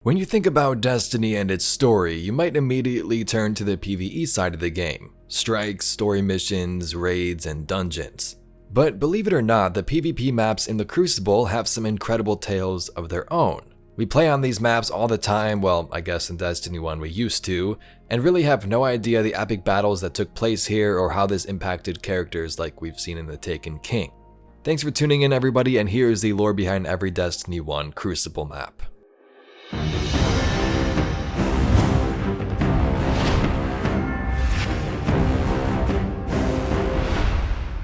When you think about Destiny and its story, you might immediately turn to the PvE side of the game. Strikes, story missions, raids, and dungeons. But believe it or not, the PvP maps in the Crucible have some incredible tales of their own. We play on these maps all the time, well, I guess in Destiny 1 we used to, and really have no idea the epic battles that took place here or how this impacted characters like we've seen in the Taken King. Thanks for tuning in, everybody, and here is the lore behind every Destiny 1 Crucible map.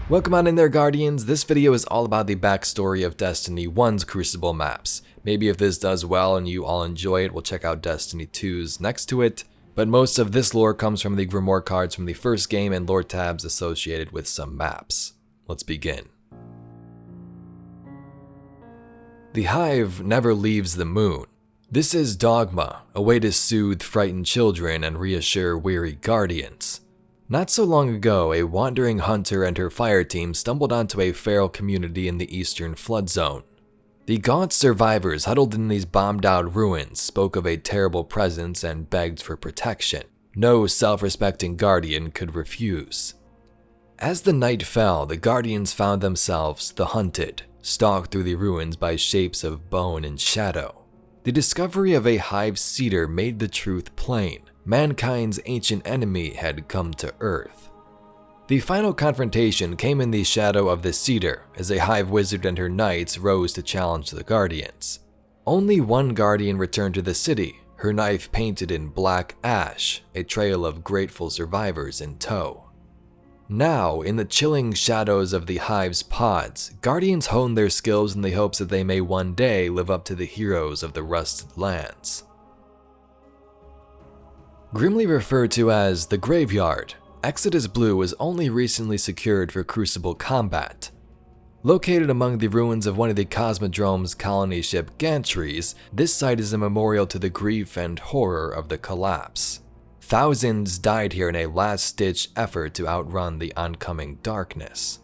Welcome on in there, Guardians. This video is all about the backstory of Destiny 1's Crucible maps. Maybe if this does well and you all enjoy it, we'll check out Destiny 2's next to it. But most of this lore comes from the Grimoire cards from the first game and lore tabs associated with some maps. Let's begin. The Hive never leaves the moon. This is dogma, a way to soothe frightened children and reassure weary guardians. Not so long ago, a wandering hunter and her fire team stumbled onto a feral community in the eastern flood zone. The gaunt survivors huddled in these bombed-out ruins spoke of a terrible presence and begged for protection. No self-respecting guardian could refuse. As the night fell, the guardians found themselves the hunted, stalked through the ruins by shapes of bone and shadow. The discovery of a hive cedar made the truth plain. Mankind's ancient enemy had come to Earth. The final confrontation came in the shadow of the cedar as a hive wizard and her knights rose to challenge the guardians. Only one guardian returned to the city, her knife painted in black ash, a trail of grateful survivors in tow. Now, in the chilling shadows of the hive's pods, guardians hone their skills in the hopes that they may one day live up to the heroes of the rusted lands. Grimly referred to as the Graveyard, Exodus Blue was only recently secured for Crucible combat. Located among the ruins of one of the Cosmodrome's colony ship gantries, this site is a memorial to the grief and horror of the collapse. Thousands died here in a last-ditch effort to outrun the oncoming darkness.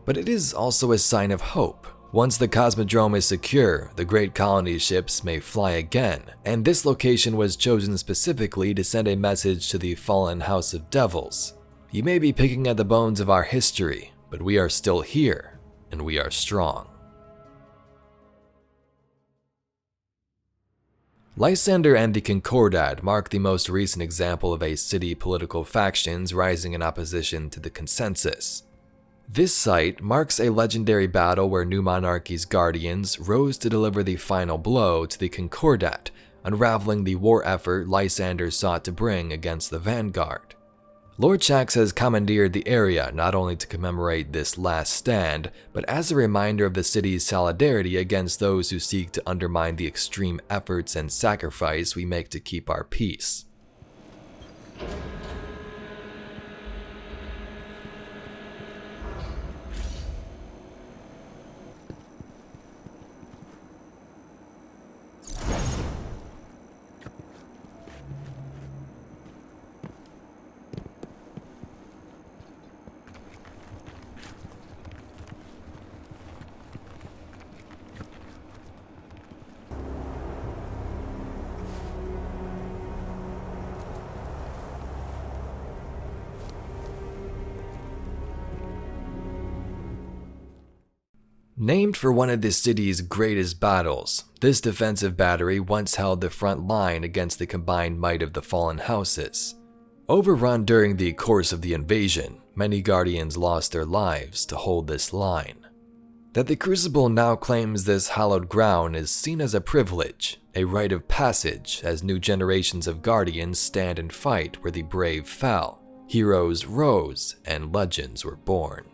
But it is also a sign of hope. Once the Cosmodrome is secure, the great colony ships may fly again, and this location was chosen specifically to send a message to the fallen House of Devils. You may be picking at the bones of our history, but we are still here, and we are strong. Lysander and the Concordat mark the most recent example of a city political factions rising in opposition to the consensus. This site marks a legendary battle where New Monarchy's guardians rose to deliver the final blow to the Concordat, unraveling the war effort Lysander sought to bring against the Vanguard. Lord Shaxx has commandeered the area not only to commemorate this last stand, but as a reminder of the city's solidarity against those who seek to undermine the extreme efforts and sacrifice we make to keep our peace. Named for one of the city's greatest battles, this defensive battery once held the front line against the combined might of the fallen houses. Overrun during the course of the invasion, many guardians lost their lives to hold this line. That the Crucible now claims this hallowed ground is seen as a privilege, a rite of passage as new generations of guardians stand and fight where the brave fell, heroes rose, and legends were born.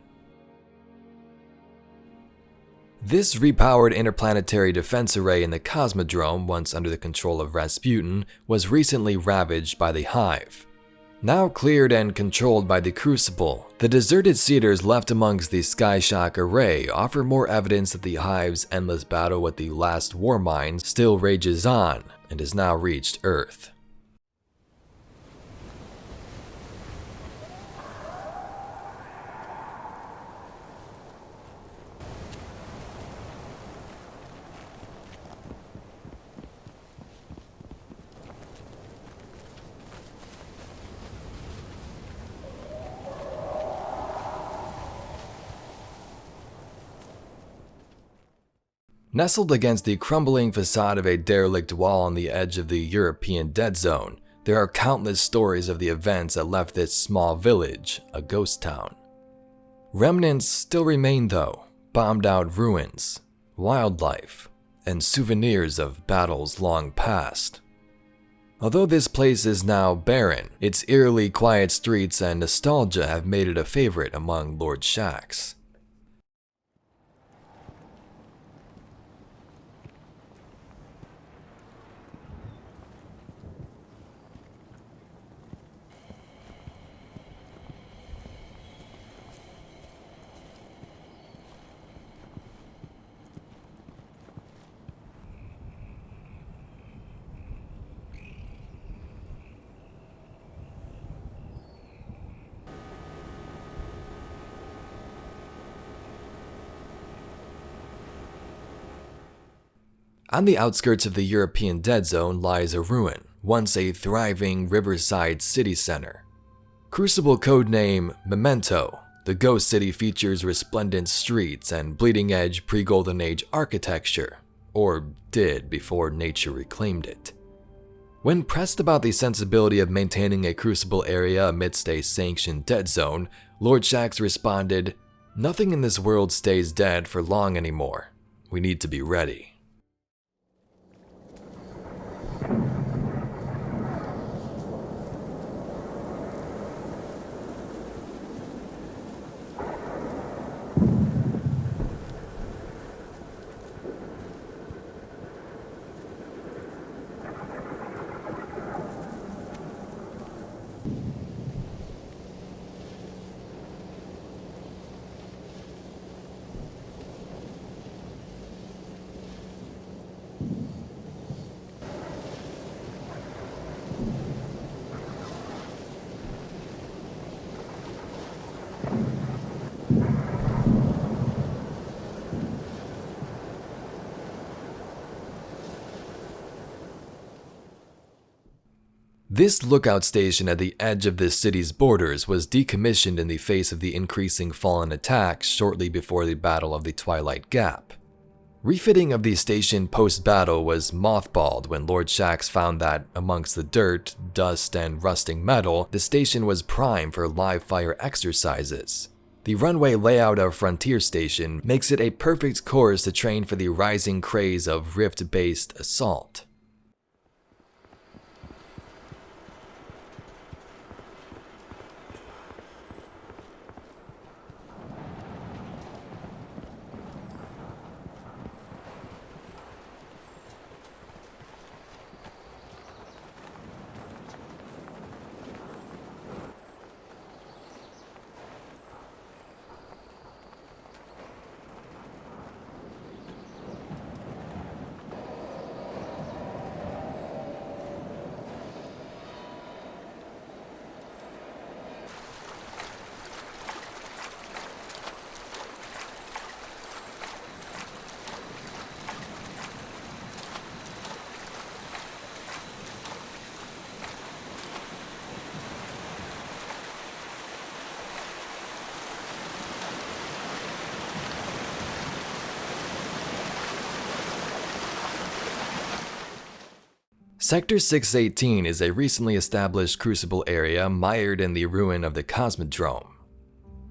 This repowered interplanetary defense array in the Cosmodrome, once under the control of Rasputin, was recently ravaged by the Hive. Now cleared and controlled by the Crucible, the deserted cedars left amongst the Skyshock array offer more evidence that the Hive's endless battle with the last war mine still rages on and has now reached Earth. Nestled against the crumbling facade of a derelict wall on the edge of the European dead zone, there are countless stories of the events that left this small village a ghost town. Remnants still remain though, bombed out ruins, wildlife, and souvenirs of battles long past. Although this place is now barren, its eerily quiet streets and nostalgia have made it a favorite among Lord Shaxx. On the outskirts of the European dead zone lies a ruin, once a thriving riverside city center. Crucible codename Memento, the ghost city features resplendent streets and bleeding-edge pre-Golden Age architecture, or did before nature reclaimed it. When pressed about the sensibility of maintaining a Crucible area amidst a sanctioned dead zone, Lord Shaxx responded, "Nothing in this world stays dead for long anymore. We need to be ready." This lookout station at the edge of the city's borders was decommissioned in the face of the increasing Fallen attacks shortly before the Battle of the Twilight Gap. Refitting of the station post-battle was mothballed when Lord Shaxx found that, amongst the dirt, dust, and rusting metal, the station was prime for live fire exercises. The runway layout of Frontier Station makes it a perfect course to train for the rising craze of rift-based assault. Sector 618 is a recently established Crucible area mired in the ruin of the Cosmodrome.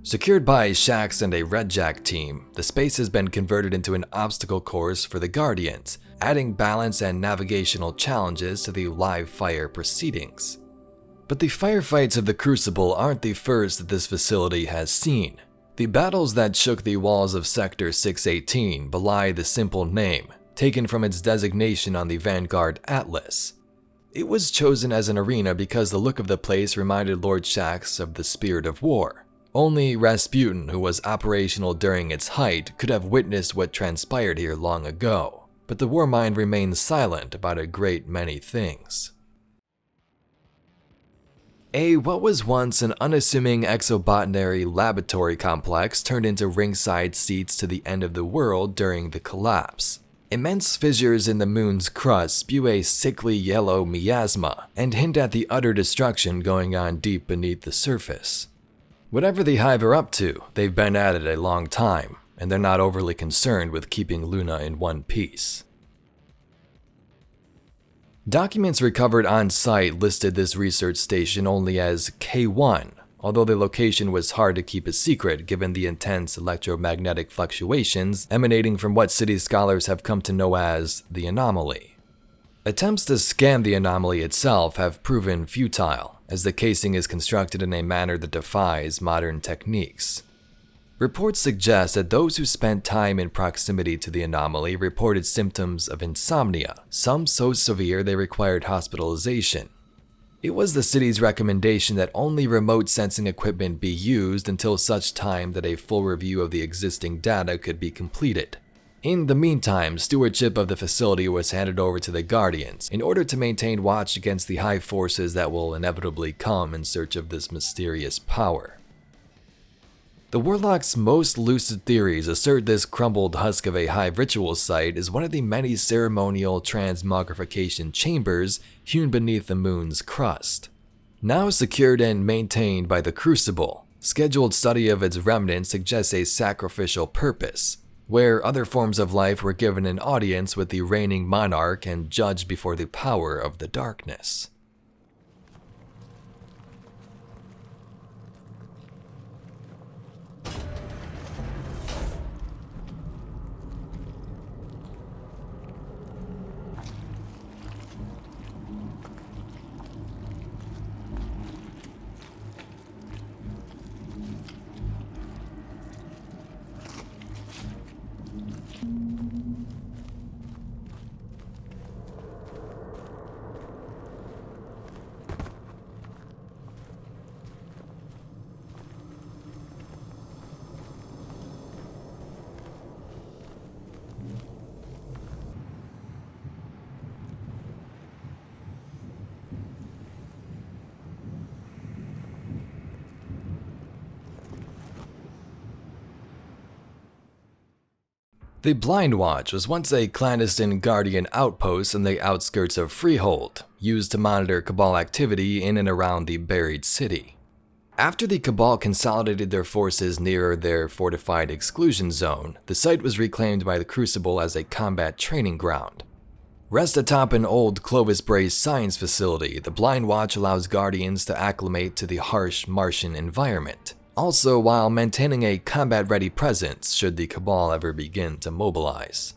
Secured by Shaxx and a Redjack team, the space has been converted into an obstacle course for the Guardians, adding balance and navigational challenges to the live fire proceedings. But the firefights of the Crucible aren't the first that this facility has seen. The battles that shook the walls of Sector 618 belie the simple name, taken from its designation on the Vanguard Atlas. It was chosen as an arena because the look of the place reminded Lord Shaxx of the spirit of war. Only Rasputin, who was operational during its height, could have witnessed what transpired here long ago, but the Warmind remains silent about a great many things. What was once an unassuming exobotany laboratory complex turned into ringside seats to the end of the world during the collapse. Immense fissures in the moon's crust spew a sickly yellow miasma and hint at the utter destruction going on deep beneath the surface. Whatever the Hive are up to, they've been at it a long time, and they're not overly concerned with keeping Luna in one piece. Documents recovered on site listed this research station only as K1, although the location was hard to keep a secret given the intense electromagnetic fluctuations emanating from what city scholars have come to know as the anomaly. Attempts to scan the anomaly itself have proven futile, as the casing is constructed in a manner that defies modern techniques. Reports suggest that those who spent time in proximity to the anomaly reported symptoms of insomnia, some so severe they required hospitalization. It was the city's recommendation that only remote sensing equipment be used until such time that a full review of the existing data could be completed. In the meantime, stewardship of the facility was handed over to the Guardians in order to maintain watch against the high forces that will inevitably come in search of this mysterious power. The Warlock's most lucid theories assert this crumbled husk of a hive ritual site is one of the many ceremonial transmogrification chambers hewn beneath the moon's crust. Now secured and maintained by the Crucible, scheduled study of its remnants suggests a sacrificial purpose, where other forms of life were given an audience with the reigning monarch and judged before the power of the darkness. The Blind Watch was once a clandestine Guardian outpost in the outskirts of Freehold, used to monitor Cabal activity in and around the buried city. After the Cabal consolidated their forces near their fortified exclusion zone, the site was reclaimed by the Crucible as a combat training ground. Rest atop an old Clovis Bray science facility, the Blind Watch allows Guardians to acclimate to the harsh Martian environment, also while maintaining a combat-ready presence should the Cabal ever begin to mobilize.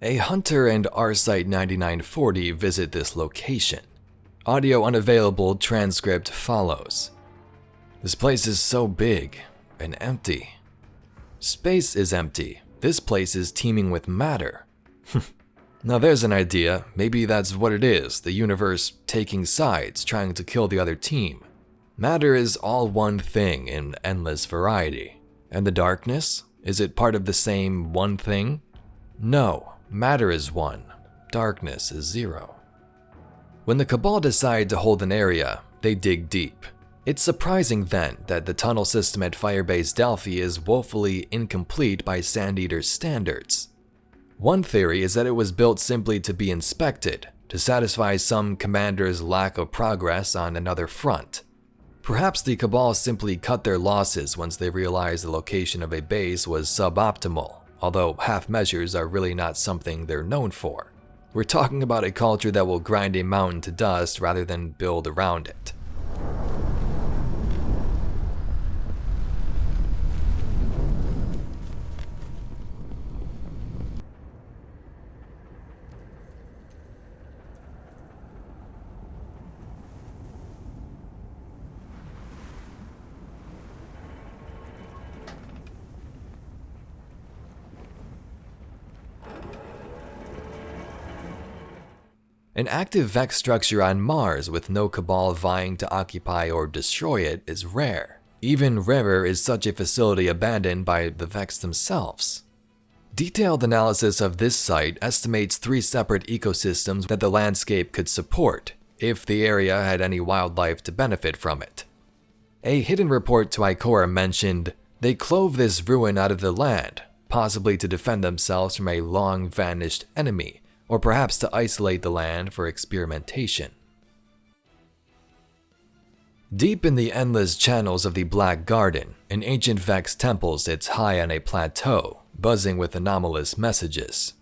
A hunter and R-Site 9940 visit this location. Audio unavailable, transcript follows. This place is so big and empty. Space is empty. This place is teeming with matter. Now there's an idea. Maybe that's what it is, the universe taking sides, trying to kill the other team. Matter is all one thing in endless variety. And the darkness? Is it part of the same one thing? No. Matter is 1, darkness is 0. When the Cabal decide to hold an area, they dig deep. It's surprising then that the tunnel system at Firebase Delphi is woefully incomplete by Sandeater's standards. One theory is that it was built simply to be inspected, to satisfy some commander's lack of progress on another front. Perhaps the Cabal simply cut their losses once they realized the location of a base was suboptimal. Although half measures are really not something they're known for. We're talking about a culture that will grind a mountain to dust rather than build around it. An active Vex structure on Mars with no Cabal vying to occupy or destroy it is rare. Even rarer is such a facility abandoned by the Vex themselves. Detailed analysis of this site estimates 3 separate ecosystems that the landscape could support, if the area had any wildlife to benefit from it. A hidden report to Ikora mentioned, they clove this ruin out of the land, possibly to defend themselves from a long-vanished enemy, or perhaps to isolate the land for experimentation. Deep in the endless channels of the Black Garden, an ancient Vex temple sits high on a plateau, buzzing with anomalous messages.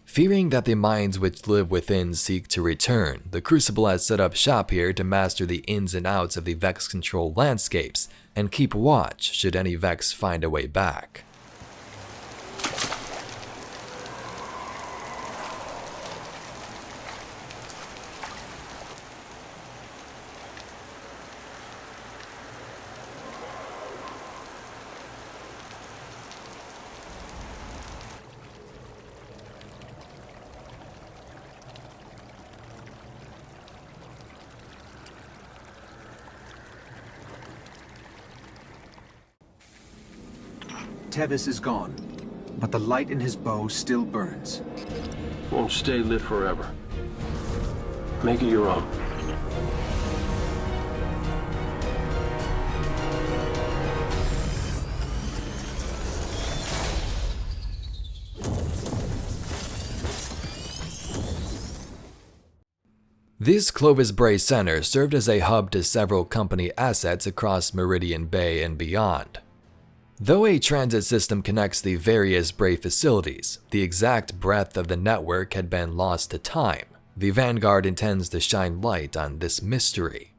Fearing that the minds which live within seek to return, the Crucible has set up shop here to master the ins and outs of the Vex-controlled landscapes and keep watch should any Vex find a way back. Tevis is gone, but the light in his bow still burns. Won't stay lit forever. Make it your own. This Clovis Bray Center served as a hub to several company assets across Meridian Bay and beyond. Though a transit system connects the various Bray facilities, the exact breadth of the network had been lost to time. The Vanguard intends to shine light on this mystery.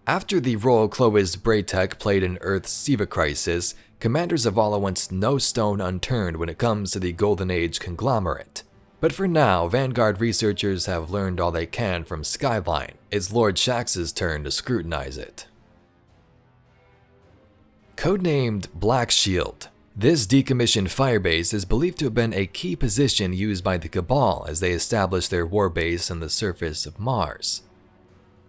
After the role Clovis Braytech played in Earth's Siva crisis, Commander Zavala wants no stone unturned when it comes to the Golden Age conglomerate. But for now, Vanguard researchers have learned all they can from Skyline. It's Lord Shax's turn to scrutinize it. Codenamed Black Shield, this decommissioned Firebase is believed to have been a key position used by the Cabal as they established their war base on the surface of Mars.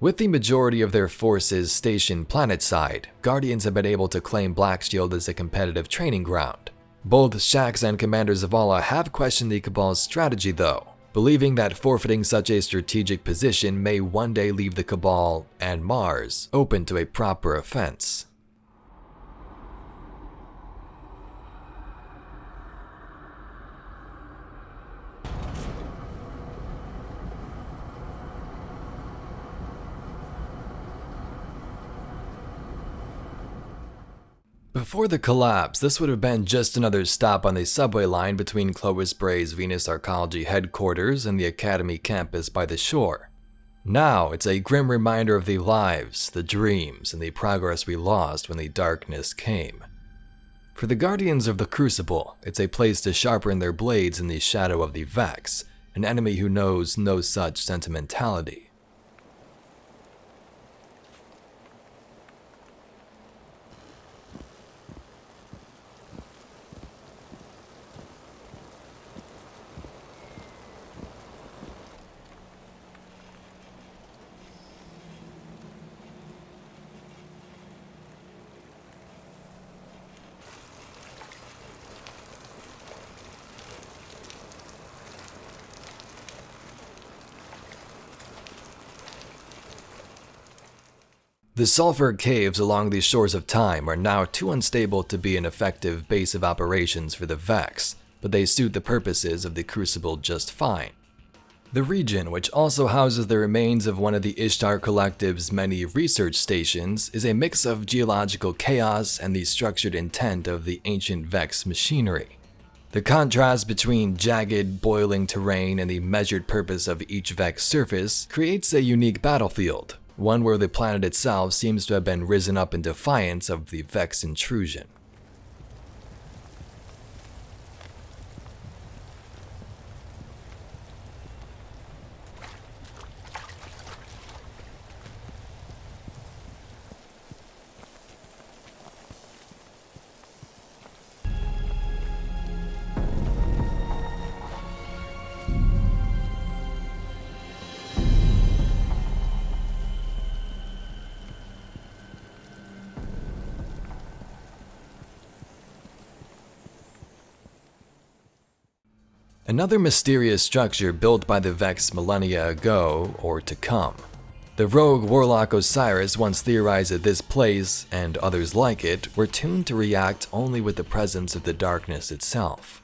With the majority of their forces stationed planetside, Guardians have been able to claim Black Shield as a competitive training ground. Both Shax and Commander Zavala have questioned the Cabal's strategy though, believing that forfeiting such a strategic position may one day leave the Cabal and Mars open to a proper offense. Before the collapse, this would have been just another stop on the subway line between Clovis Bray's Venus Arcology headquarters and the Academy campus by the shore. Now, it's a grim reminder of the lives, the dreams, and the progress we lost when the darkness came. For the Guardians of the Crucible, it's a place to sharpen their blades in the shadow of the Vex, an enemy who knows no such sentimentality. The sulfur caves along the shores of time are now too unstable to be an effective base of operations for the Vex, but they suit the purposes of the Crucible just fine. The region, which also houses the remains of one of the Ishtar Collective's many research stations, is a mix of geological chaos and the structured intent of the ancient Vex machinery. The contrast between jagged, boiling terrain and the measured purpose of each Vex surface creates a unique battlefield, one where the planet itself seems to have been risen up in defiance of the Vex intrusion. Another mysterious structure built by the Vex millennia ago or to come. The rogue warlock Osiris once theorized that this place, and others like it, were tuned to react only with the presence of the darkness itself.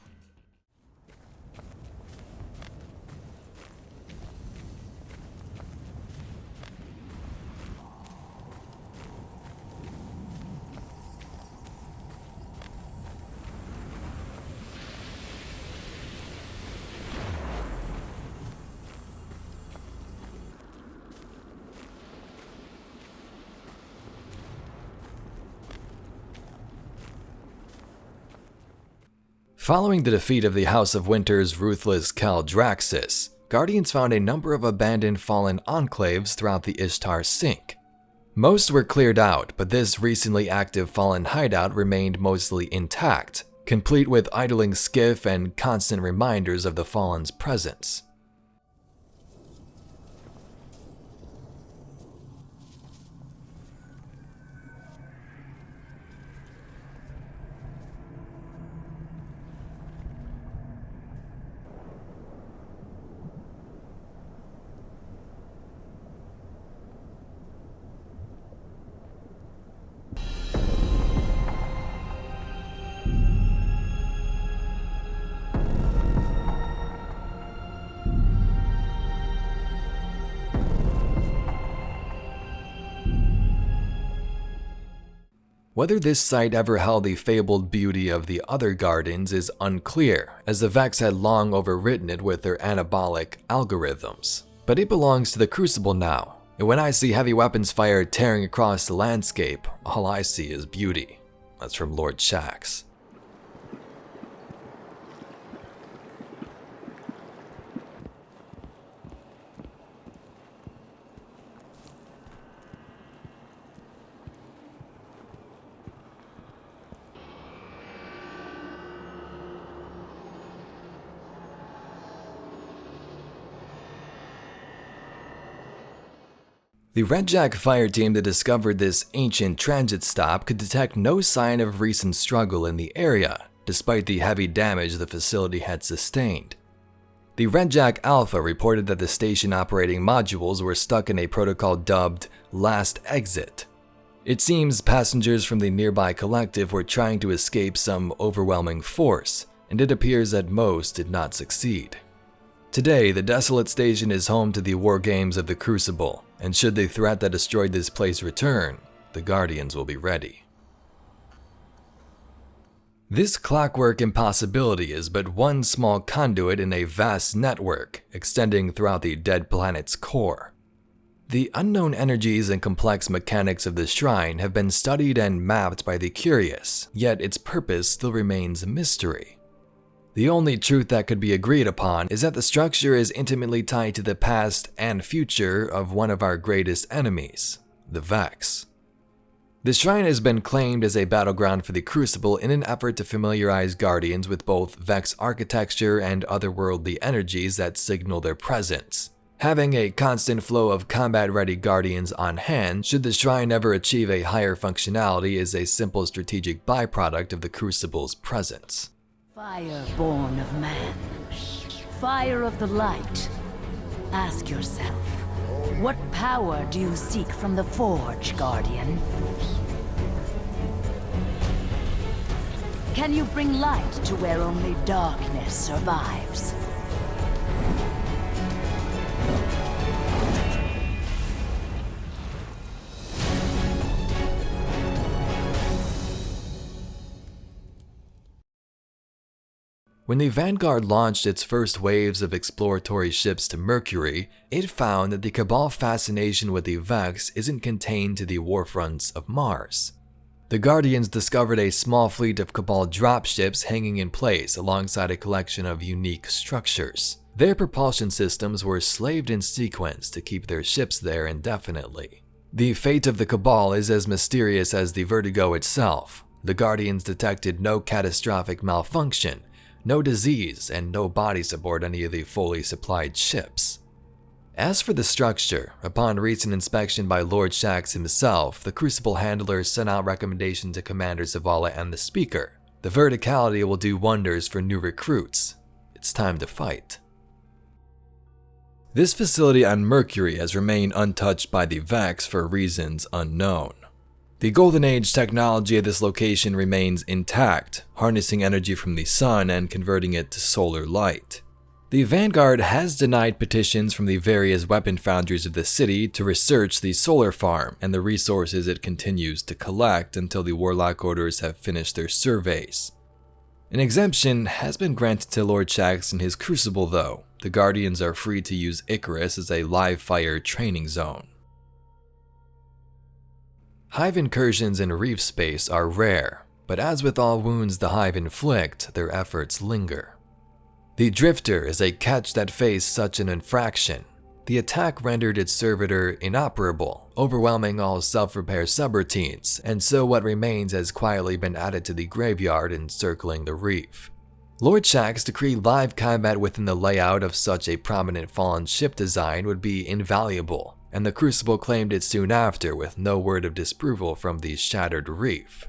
Following the defeat of the House of Winter's ruthless Caldraxis, Guardians found a number of abandoned fallen enclaves throughout the Ishtar Sink. Most were cleared out, but this recently active fallen hideout remained mostly intact, complete with idling skiff and constant reminders of the Fallen's presence. Whether this site ever held the fabled beauty of the other Guardians is unclear, as the Vex had long overwritten it with their anabolic algorithms. But it belongs to the Crucible now, and when I see heavy weapons fire tearing across the landscape, all I see is beauty. That's from Lord Shax. The Redjack fire team that discovered this ancient transit stop could detect no sign of recent struggle in the area, despite the heavy damage the facility had sustained. The Redjack Alpha reported that the station operating modules were stuck in a protocol dubbed Last Exit. It seems passengers from the nearby collective were trying to escape some overwhelming force, and it appears that most did not succeed. Today, the desolate station is home to the war games of the Crucible, and should the threat that destroyed this place return, the Guardians will be ready. This clockwork impossibility is but one small conduit in a vast network extending throughout the dead planet's core. The unknown energies and complex mechanics of the shrine have been studied and mapped by the curious, yet its purpose still remains a mystery. The only truth that could be agreed upon is that the structure is intimately tied to the past and future of one of our greatest enemies, the Vex. The shrine has been claimed as a battleground for the Crucible in an effort to familiarize Guardians with both Vex architecture and otherworldly energies that signal their presence. Having a constant flow of combat-ready Guardians on hand should the shrine ever achieve a higher functionality is a simple strategic byproduct of the Crucible's presence. Fire born of man, fire of the light. Ask yourself, what power do you seek from the Forge, Guardian? Can you bring light to where only darkness survives? When the Vanguard launched its first waves of exploratory ships to Mercury, it found that the Cabal fascination with the Vex isn't contained to the warfronts of Mars. The Guardians discovered a small fleet of Cabal dropships hanging in place alongside a collection of unique structures. Their propulsion systems were slaved in sequence to keep their ships there indefinitely. The fate of the Cabal is as mysterious as the Vertigo itself. The Guardians detected no catastrophic malfunction, no disease, and no bodies aboard any of the fully supplied ships. As for the structure, upon recent inspection by Lord Shax himself, the Crucible handlers sent out recommendations to Commander Zavala and the Speaker. The verticality will do wonders for new recruits. it's time to fight. This facility on Mercury has remained untouched by the Vex for reasons unknown. The Golden Age technology of this location remains intact, harnessing energy from the sun and converting it to solar light. The Vanguard has denied petitions from the various weapon foundries of the city to research the solar farm and the resources it continues to collect until the Warlock Orders have finished their surveys. An exemption has been granted to Lord Shaxx and his Crucible though. The Guardians are free to use Icarus as a live-fire training zone. Hive incursions in Reef space are rare, but as with all wounds the Hive inflict, their efforts linger. The Drifter is a catch that faced such an infraction. The attack rendered its servitor inoperable, overwhelming all self-repair subroutines, and so what remains has quietly been added to the graveyard encircling the Reef. Lord Shaxx decreed live combat within the layout of such a prominent fallen ship design would be invaluable, and the Crucible claimed it soon after with no word of disapproval from the shattered Reef.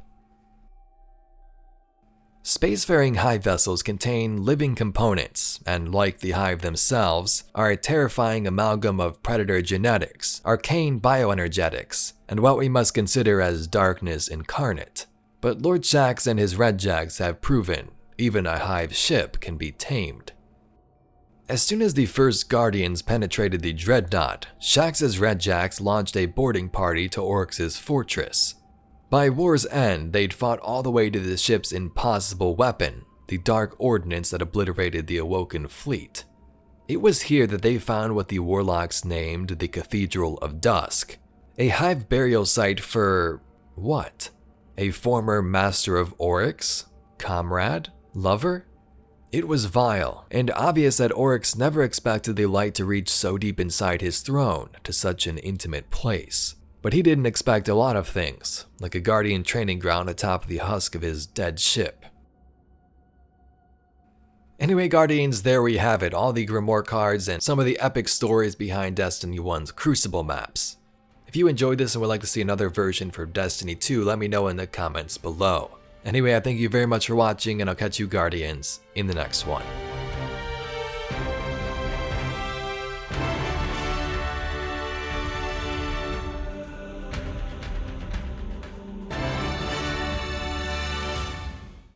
Spacefaring Hive vessels contain living components, and like the Hive themselves, are a terrifying amalgam of predator genetics, arcane bioenergetics, and what we must consider as darkness incarnate. But Lord Shaxx and his Redjacks have proven even a Hive ship can be tamed. As soon as the first Guardians penetrated the Dreadnaught, Shaxx's Redjacks launched a boarding party to Oryx's fortress. By war's end, they'd fought all the way to the ship's impossible weapon, the dark ordnance that obliterated the Awoken fleet. It was here that they found what the Warlocks named the Cathedral of Dusk, a Hive burial site for what? A former Master of Oryx? Comrade? Lover? It was vile, and obvious that Oryx never expected the light to reach so deep inside his throne to such an intimate place. But he didn't expect a lot of things, like a Guardian training ground atop the husk of his dead ship. Anyway, Guardians, there we have it, all the Grimoire cards and some of the epic stories behind Destiny 1's Crucible maps. If you enjoyed this and would like to see another version for Destiny 2, let me know in the comments below. Anyway, I thank you very much for watching, and I'll catch you Guardians in the next one.